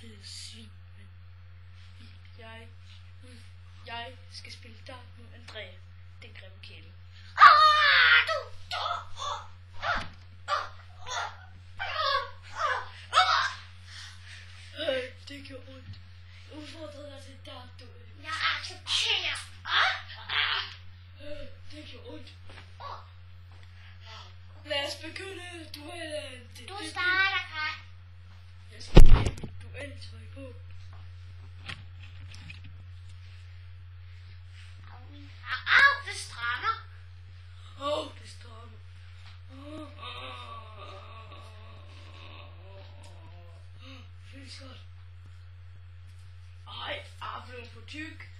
fede svin, men jeg skal spille dig nu, Andrea, den grimme kæle. Det gjorde ondt. Jeg udfordrede dig til dig, du. Jeg accepterer. Det gjorde ondt. Lad os begynde duellen. Du starter, Kaj. Jeg skal have mit dueltøj på. Det strammer. Det strammer. Føles godt. Ej, blev for tyk.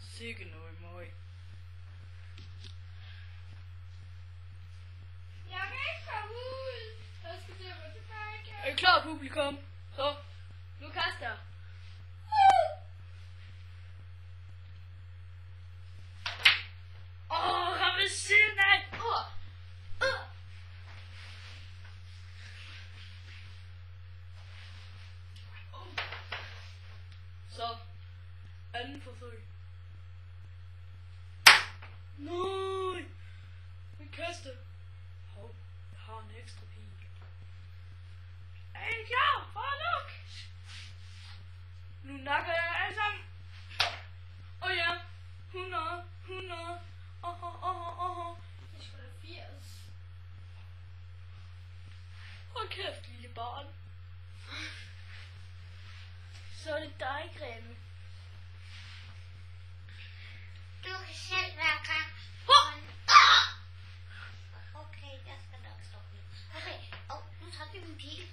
Sikke noget møg. Jeg kan ikke komme ud. Jeg skal til at gå tilbage igen. Er I klar, publikum? Så, nu kaster jeg. Kom ved siden af. Så, anden forsøg. Nej, vi kaster. Hov, jeg har en ekstra pige. Er I klar? For nok. Nu nakker jeg alle sammen. Ja, 100. Det skulle da 80. Hold kæft, lille barn. Så er det dig, Grimme. Du kan selv være gang. Okay, jeg skal nok stoppe lidt. Okay, nu tager vi min pil.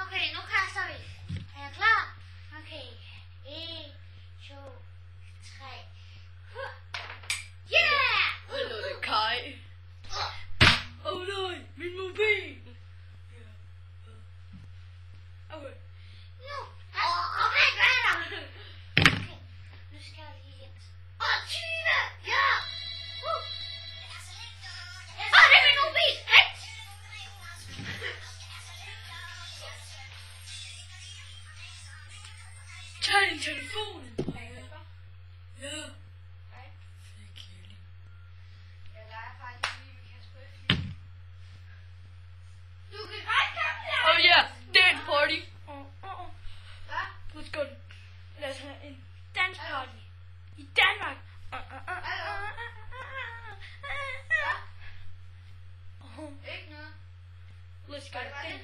Okay, nu kaster vi. Er jeg klar? Okay, 1, 2, 3. Yeah! Eller det Kai. Nej, min mobil. Okay. Nu. Okay, hvad er der? Okay, nu skal jeg lige hjem. 20! Ja! Det er min mobil! Tag din telefon. Ja. Hej. Fed kælling. Jeg leger faktisk lige med Kasper F. Du kan godt komme her! Ja, dance party. Hvad? Let's go. Lad os have en dance party. I Danmark. Ikke noget. Let's go. Okay.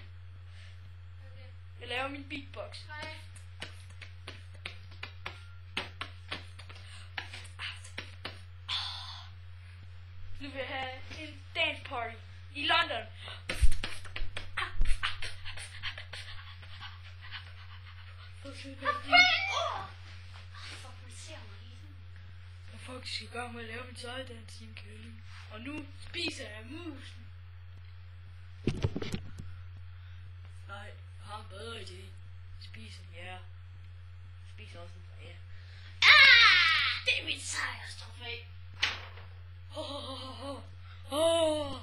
Jeg laver min beatbox. Hej. Nu vil jeg have en dance party i London. Jeg er faktisk i gang med at lave min sejrdans i en kælling. Og nu spiser jeg musen. Nej, jeg har en bedre idé. Spiser jer. Spiser også en fra jer. Det er mit sejrstrofæ. Oh.